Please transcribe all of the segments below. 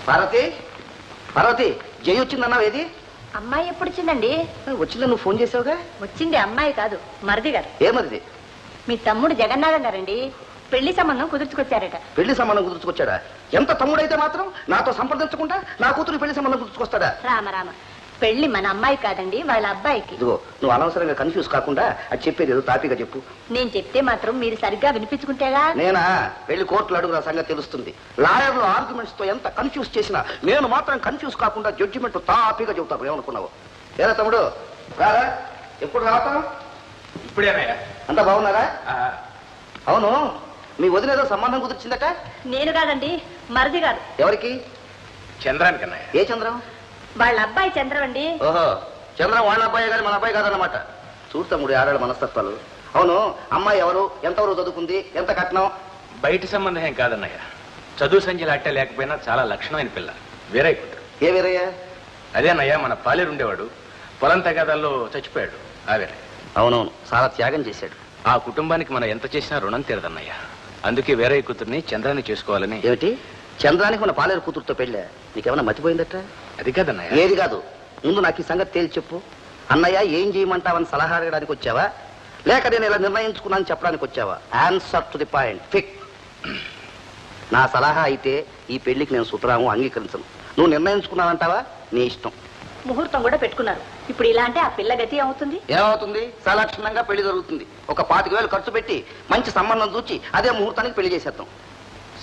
పార్వతి పార్వతి జై వచ్చిందన్నావు ఏది? అమ్మాయి ఎప్పుడు వచ్చిందండి? వచ్చిందా? నువ్వు ఫోన్ చేసావుగా. వచ్చింది అమ్మాయి కాదు, మరిది గారు. ఏ మరిది? మీ తమ్ముడు జగన్నాథం గారండి. పెళ్లి సంబంధం కుదుర్చుకొచ్చారట. పెళ్లి సంబంధం కుదుర్చుకొచ్చాడా? ఎంత తమ్ముడైతే మాత్రం నాతో సంప్రదించకుండా నా కూతురు పెళ్లి సంబంధం కుదుర్చుకొస్తాడా? రామ రామ, పెళ్లి మన అమ్మాయి కాదండి, వాళ్ళ అబ్బాయికి. ఇదిగో నువ్వు అనవసరంగా కన్ఫ్యూజ్ కాకుండా అది చెప్పేది ఏదో తాపిగా చెప్పు. నేను చెప్తే మాత్రం మీరు సరిగ్గా వినిపించుకుంటేగా. నేనా? వెళ్ళి కోర్టులో అడుగు, నా సంగతి తెలుస్తుంది. లాయర్లు ఆర్గ్యుమెంట్స్ తో ఎంత కన్ఫ్యూజ్ చేసినా నేను మాత్రం కన్ఫ్యూజ్ కాకుండా జడ్జిమెంట్ తాపిగా చెబుతాను. ఏమనుకున్నావు? ఏరా తమ్ముడు, రారా. ఎప్పుడు రావటం? ఇప్పుడేనయ్యా. అంతా బాగున్నారా? అవును, మీ వదిన ఏదో సంబంధం కుదిర్చిందట. నేను కాదండి, మరిది గారు. ఎవరికి? చంద్రానికి అన్నయ్య. ఏ చంద్రం? వాళ్ళ అబ్బాయి చంద్రం అండి. ఓహో, చంద్రం వాళ్ళ అబ్బాయి కానీ మన అబ్బాయి కాదన్నమాట. చూడు తమ్ముడు, ఆడాడు మనస్తత్వాలు. అవును, అమ్మాయి ఎవరు? ఎంతవరకు చదువుకుంది? ఎంత కట్నం? బయట సంబంధం ఏం కాదన్నయ్య. చదువు సంఖ్యలు అట్టే లేకపోయినా చాలా లక్షణమైన పిల్ల. వేరే కూతురు. ఏ వీరయ్యా? అదేనయ్యా, మన పాలేరు ఉండేవాడు, పొలం తగాదాల్లో చచ్చిపోయాడు. ఆ వేరే. అవునవును, చాలా త్యాగం చేశాడు. ఆ కుటుంబానికి మనం ఎంత చేసినా రుణం తీరదన్నయ్య. అందుకే వేరే కూతుర్ని చంద్రాన్ని చేసుకోవాలని. ఏమిటి? చంద్రానికి మన పాలేరు కూతురుతో పెళ్ళా? నీకేమైనా మతిపోయిందట? అది కాదన్నయ్య. ఏది కాదు, ముందు నాకు ఈ సంగతి తేల్చి చెప్పు. అన్నయ్య ఏం చేయమంటావని సలహా అడగడానికి వచ్చావా, లేక నేను ఇలా నిర్ణయించుకున్నాను చెప్పడానికి వచ్చావా? ఆన్సర్ టు ది పాయింట్, ఫిక్. నా సలహా అయితే ఈ పెళ్లికి నేను సుతరాము అంగీకరించను. నువ్వు నిర్ణయించుకున్నావంటావా? నీ ఇష్టం. ముహూర్తం కూడా పెట్టుకున్నారు. ఇప్పుడు ఇలా అంటే ఆ పిల్ల గతి ఏమవుతుంది? ఏమవుతుంది? సలక్షణంగా పెళ్లి జరుగుతుంది. ఒక 25,000 ఖర్చు పెట్టి మంచి సంబంధం చూచి అదే ముహూర్తానికి పెళ్లి చేసేద్దాం.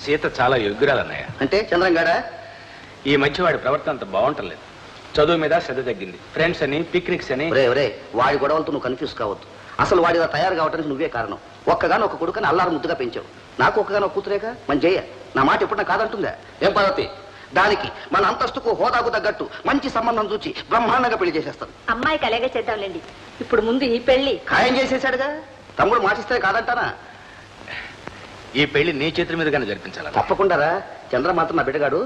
సీత చాలా యోగ్యురాలన్నయ్య. అంటే చంద్రంగాడా? ఈ మధ్య వాడి ప్రవర్తన అంత బాగుంటలేదు. చదువు మీద శ్రద్ధ తగ్గింది. ఫ్రెండ్స్ అని, పిక్నిక్స్ అని. ఒరే వాడి గొడవలతో నువ్వు కన్ఫ్యూజ్ కావద్దు. అసలు వాడి ఇలా తయారు కావడానికి నువ్వే కారణం. ఒక్కగానో ఒక కొడుకుని అల్లారు ముద్దుగా పెంచావు. నాకు ఒక్కగానో కూతురేగా, మన జయ. నా మాట ఎప్పుడు నాకు కాదంటుందా? ఏం పార్వతి? దానికి మన అంతస్తుకు హోదాకు తగ్గట్టు మంచి సంబంధం చూచి బ్రహ్మాండంగా పెళ్లి చేసేస్తాను. అమ్మాయికి అలాగే చేద్దాంలేండి. ఇప్పుడు ముందు ఈ పెళ్లి ఖాయం చేసేసాడుగా. తమ్ముడు మాటిస్తే కాదంటానా? ఈ పెళ్లి నీ చేతుల మీదుగానే జరిపించాలి. తప్పకుండా రా. చంద్ర మాత్రం నా బిడ్డగాడు.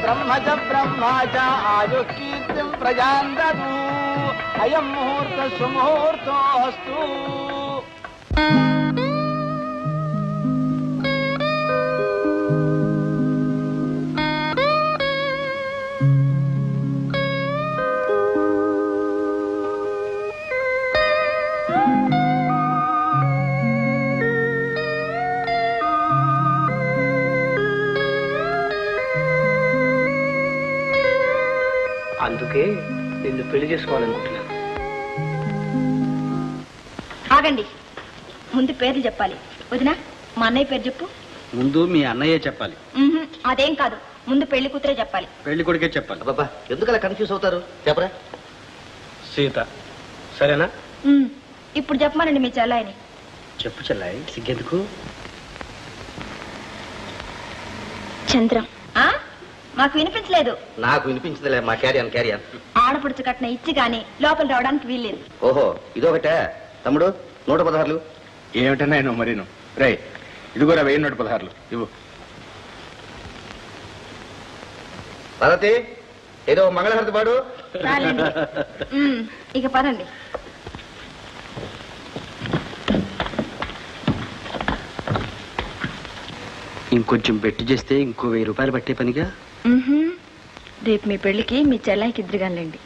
బ్రహ్మజ బ్రహ్మాజ ఆయు కీర్తిం ప్రజాన్ దదు అయం ముహూర్త సుముహూర్తోస్తు. అందుకే నిన్ను పెళ్లి చేసుకోవాలనుకుంటున్నాను. ఆగండి, ముందు పేర్లు చెప్పాలి. వదినా, మా అన్నయ్య పేరు చెప్పు. ముందు మీ అన్నయ్యే చెప్పాలి. అదేం కాదు, ముందు పెళ్లి కూతురే చెప్పాలి. పెళ్లి కొడుకే చెప్పాలి. బాబా, ఎందుకలా కన్ఫ్యూజ్ అవుతారు? చెప్పరా. సీత, సరేనా? ఇప్పుడు చెప్పమానండి మీ చెల్లాయిని. చెప్పు చెల్లాయి, సిగ్గెందుకు? చంద్రం. మాకు వినిపించలేదు. నాకు వినిపించదులే, మా క్యారియన్ క్యారియన్. ఆడపడుచు కట్న ఇచ్చి గాని లోపల రావడానికి వీల్లేదు. ఓహో, ఇదొకటే. తమ్ముడు 116. ఏమిటన్నా నువ్వు మరీను? రే, ఇదిగోరా 1116 ఇవ్వు. పార్వతి, ఏదో మంగళహారతి పాడు. చాలండి. ఇక పదండి. ఇంకొంచెం బెట్టు చేస్తే ఇంకో 1000 రూపాయలు పట్టే పనిగా. రేపు మీ పెళ్లికి మీ చెల్లాయికి ఇద్దరుగానండి.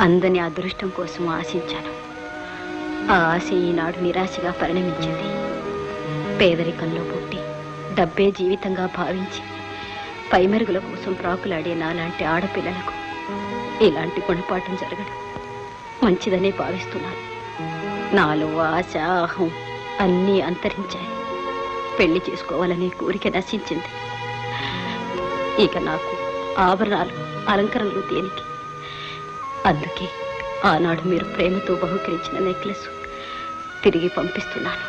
అందని అదృష్టం కోసం ఆశించాను. ఆ ఆశ ఈనాడు నిరాశగా పరిణమించింది. పేదరికంలో పుట్టి డబ్బే జీవితంగా భావించి పైమెరుగుల కోసం ప్రాకులాడే నాలాంటి ఆడపిల్లలకు ఇలాంటి గుణపాఠం జరగడం మంచిదనే భావిస్తున్నాను. నాలో ఆశ, అహం అన్నీ అంతరించాయి. పెళ్లి చేసుకోవాలనే కోరిక నశించింది. ఇక నాకు ఆభరణాలు, అలంకరణలు దేనికి? అందుకే ఆనాడు మీరు ప్రేమతో బహుకరించిన నెక్లెస్ తిరిగి పంపిస్తున్నాను.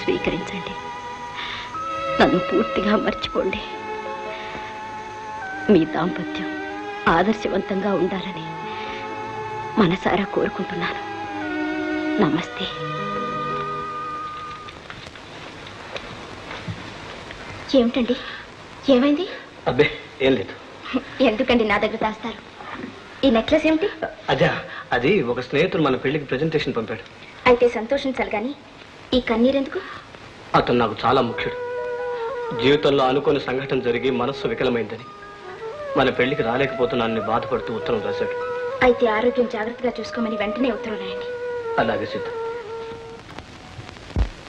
స్వీకరించండి. నన్ను పూర్తిగా మర్చిపోండి. మీ దాంపత్యం ఆదర్శవంతంగా ఉండాలని మనసారా కోరుకుంటున్నాను. నమస్తే. ఏమిటండి, ఏమైంది? అబ్బే ఏం లేదు. ఎందుకండి నా దగ్గర దాస్తారు? ఈ నెక్లెస్ ఏమిటి? అదే అది ఒక స్నేహితుడు మన పెళ్లికి ప్రెజెంటేషన్ పంపాడు. అయితే సంతోషించాలి కానీ ఈ కన్నీరెందుకు? అతను నాకు చాలా ముఖ్యుడు. జీవితంలో అనుకోని సంఘటన జరిగి మనస్సు వికలమైందని మన పెళ్లికి రాలేకపోతున్నానని బాధపడుతూ ఉత్తరం రాశాడు. అయితే ఆరోగ్యం జాగ్రత్తగా చూసుకోమని వెంటనే ఉత్తరం రాయండి. అలాగే సిద్ధం.